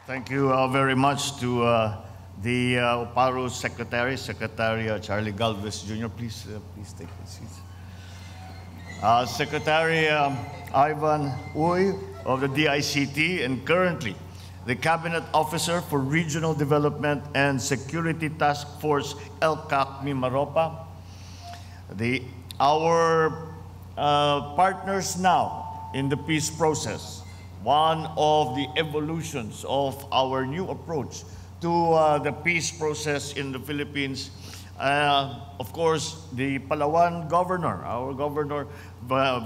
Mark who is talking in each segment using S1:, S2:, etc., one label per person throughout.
S1: Thank you very much to the OPARO Secretary, Charlie Galvez Jr. Please take your seats. Secretary Ivan Uy of the DICT, and currently the Cabinet Officer for Regional Development and Security Task Force, LCAC Mimaropa. Our partners now in the peace process. One of the evolutions of our new approach to the peace process in the Philippines, of course, the Palawan governor, our governor,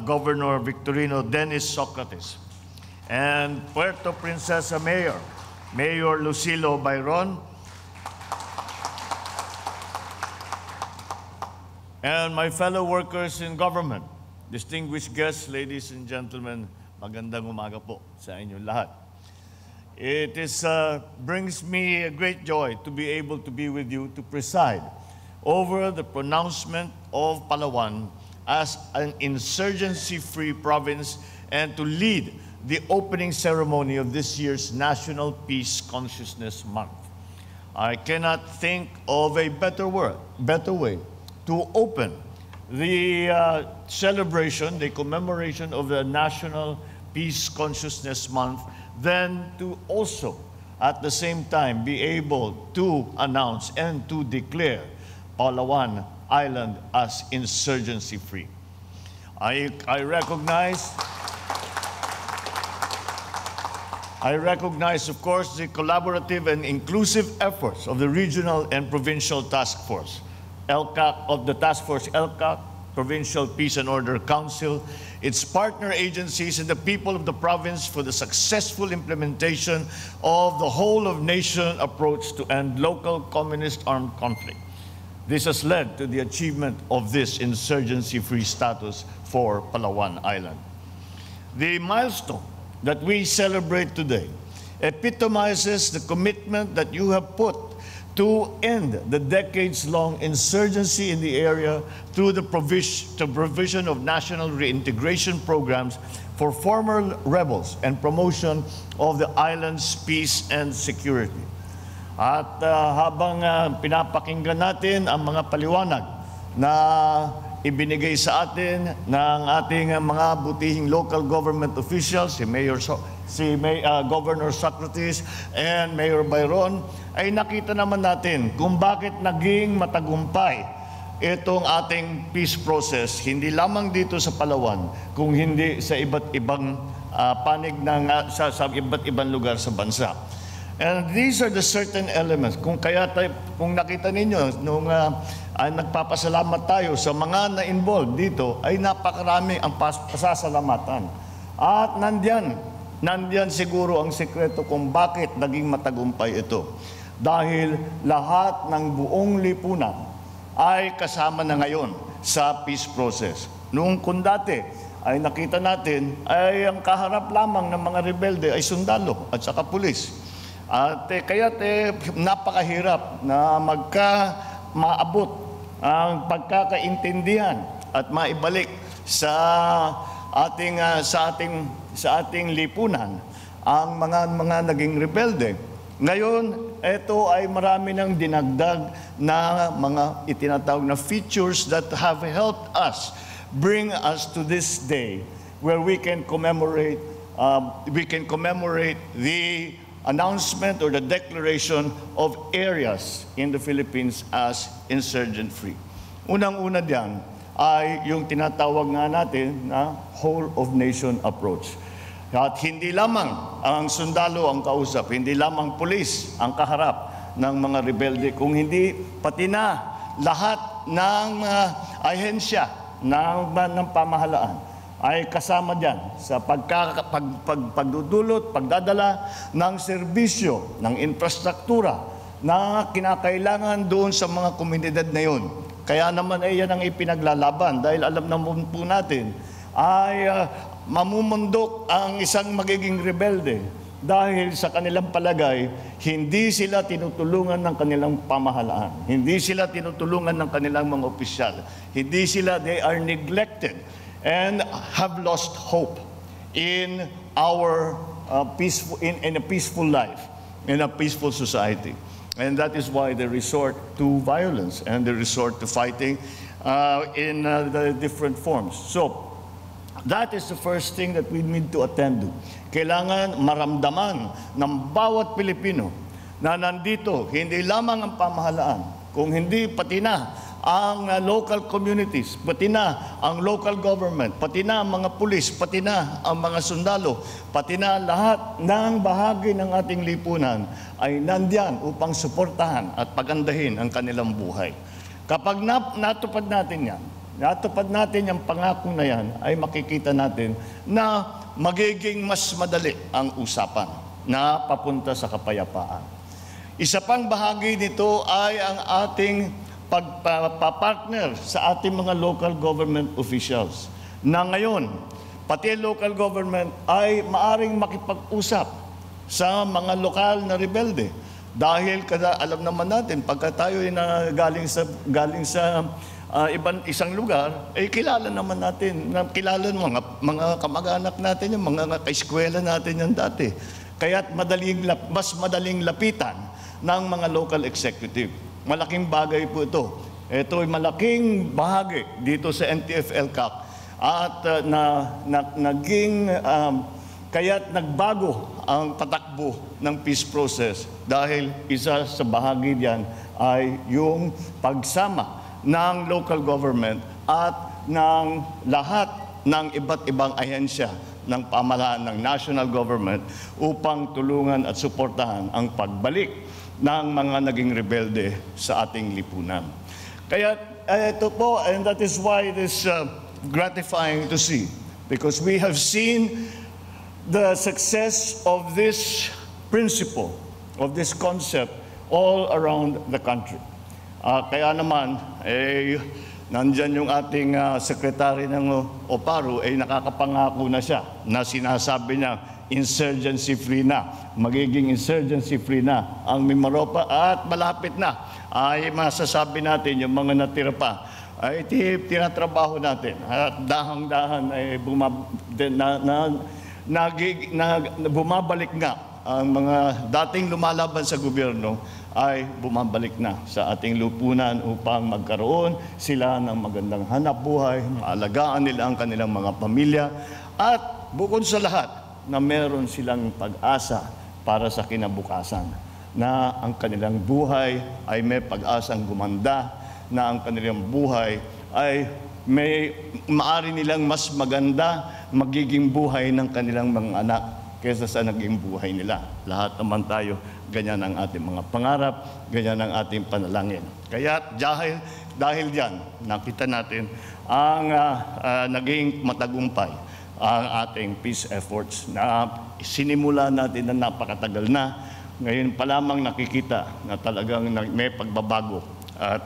S1: Governor Victorino Dennis Socrates, and Puerto Princesa Mayor, Mayor Lucilo Bayron, and my fellow workers in government, distinguished guests, ladies and gentlemen, magandang umaga po sa inyong lahat. It brings me a great joy to be able to be with you to preside over the pronouncement of Palawan as an insurgency-free province and to lead the opening ceremony of this year's National Peace Consciousness Month. I cannot think of a better way to open the celebration, the commemoration of the National Peace Consciousness Month, than to also, at the same time, be able to announce and to declare Palawan Island as insurgency-free. I recognize, of course, the collaborative and inclusive efforts of the regional and provincial task force, LCAC, Provincial Peace and Order Council, its partner agencies, and the people of the province for the successful implementation of the whole-of-nation approach to end local communist armed conflict. This has led to the achievement of this insurgency-free status for Palawan Island. The milestone that we celebrate today epitomizes the commitment that you have put to end the decades-long insurgency in the area through the provision of national reintegration programs for former rebels and promotion of the island's peace and security. At habang pinapakinggan natin ang mga paliwanag na ibinigay sa atin ng ating mga butihing local government officials, Governor Socrates and Mayor Bayron, ay nakita naman natin kung bakit naging matagumpay itong ating peace process, hindi lamang dito sa Palawan, kung hindi sa iba't ibang panig sa iba't ibang lugar sa bansa. And these are the certain elements. Kung nakita ninyo, nung nagpapasalamat tayo sa mga na-involved dito, ay napakarami ang pasasalamatan. At nandyan siguro ang sekreto kung bakit naging matagumpay ito. Dahil lahat ng buong lipunan ay kasama na ngayon sa peace process. Noong kung dati ay nakita natin ay ang kaharap lamang ng mga rebelde ay sundalo at saka pulis. At kaya't napakahirap na maabot ang pagkakaintindihan at maibalik sa ating lipunan ang mga naging rebelde. Ngayon, ito ay marami ng dinagdag na mga itinatawag na features that have helped us bring us to this day where we can commemorate the announcement or the declaration of areas in the Philippines as insurgent-free. Unang-una diyan ay yung tinatawag nga natin na whole-of-nation approach. At hindi lamang ang sundalo ang kausap, hindi lamang pulis ang kaharap ng mga rebelde, kung hindi pati na lahat ng ahensya ng pamahalaan ay kasama dyan sa pagdudulot, pagdadala ng serbisyo, ng infrastruktura na kinakailangan doon sa mga komunidad na yun. Kaya naman ay yan ang ipinaglalaban dahil alam naman po natin ay mamumundok ang isang magiging rebelde dahil sa kanilang palagay, hindi sila tinutulungan ng kanilang pamahalaan. Hindi sila tinutulungan ng kanilang mga opisyal. They are neglected and have lost hope in our in a peaceful life. in a peaceful society. And that is why they resort to violence and they resort to fighting in the different forms. So, that is the first thing that we need to attend to. Kailangan maramdaman ng bawat Pilipino na nandito, hindi lamang ang pamahalaan, kung hindi pati na ang local communities, pati na ang local government, pati na ang mga pulis, pati na ang mga sundalo, pati na lahat ng bahagi ng ating lipunan ay nandiyan upang suportahan at pagandahin ang kanilang buhay. Kapag natupad natin yan, natupad natin yung pangako na yan, ay makikita natin na magiging mas madali ang usapan na papunta sa kapayapaan. Isa pang bahagi nito ay ang ating pagpapartner sa ating mga local government officials na ngayon, pati local government ay maaring makipag-usap sa mga lokal na rebelde. Dahil alam naman natin, pagka tayo ay galing sa isang lugar, ay kilala naman natin, kilala mga kamag-anak natin, yung mga kaeskwela natin yan dati. Kaya't mas madaling lapitan ng mga local executive. Malaking bagay po ito. Ito ay malaking bahagi dito sa NTF-ELCAC at kaya't nagbago ang patakbo ng peace process dahil isa sa bahagi diyan ay yung pagsama ng local government at ng lahat ng iba't ibang ahensya ng pamahalaan ng national government upang tulungan at suportahan ang pagbalik ng mga naging rebelde sa ating lipunan. Kaya ito po, and that is why it is gratifying to see, because we have seen the success of this principle, of this concept, all around the country. Kaya naman, nandyan yung ating sekretary ng OPARU, nakakapangako na siya na sinasabi niya, insurgency-free na. Magiging insurgency-free na ang Mimaropa at malapit na. Ay masasabi natin yung mga natira pa ay tinatrabaho natin. At dahang-dahan ay bumabalik nga ang mga dating lumalaban sa gobyerno ay bumabalik na sa ating lipunan upang magkaroon sila ng magandang hanap buhay, maalagaan nila ang kanilang mga pamilya at bukod sa lahat na meron silang pag-asa para sa kinabukasan, na ang kanilang buhay ay may pag-asang gumanda, na ang kanilang buhay ay maaari nilang mas maganda magiging buhay ng kanilang mga anak kaysa sa naging buhay nila. Lahat naman tayo, ganyan ang ating mga pangarap, ganyan ang ating panalangin. Kaya dahil diyan, nakita natin ang naging matagumpay ang ating peace efforts na sinimula natin na napakatagal na. Ngayon pa lamang nakikita na talagang may pagbabago at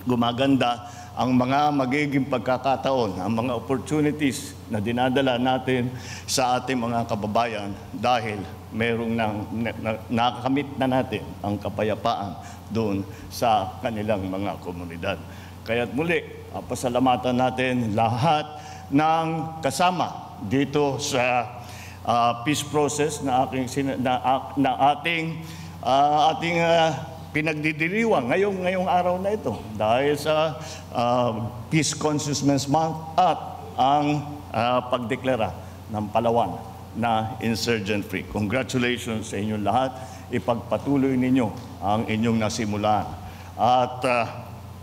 S1: gumaganda ang mga magiging pagkakataon, ang mga opportunities na dinadala natin sa ating mga kababayan dahil merong nakakamit na natin ang kapayapaan doon sa kanilang mga komunidad. Kaya't muli, pasalamatan natin lahat ng kasama dito sa peace process na ating pinagdidiriwang ngayong araw na ito dahil sa Peace Consciousness Month at ang pagdeklara ng Palawan na insurgent-free. Congratulations sa inyong lahat. Ipagpatuloy ninyo ang inyong nasimulan. At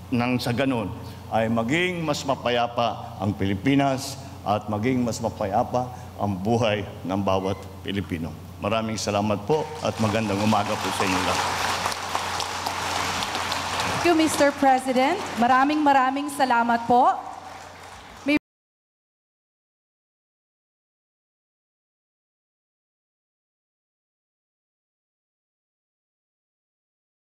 S1: nang sa ganun ay maging mas mapayapa ang Pilipinas at maging mas mapayapa ang buhay ng bawat Pilipino. Maraming salamat po at magandang umaga po sa inyo lahat.
S2: Thank you, Mr. President. Maraming salamat po.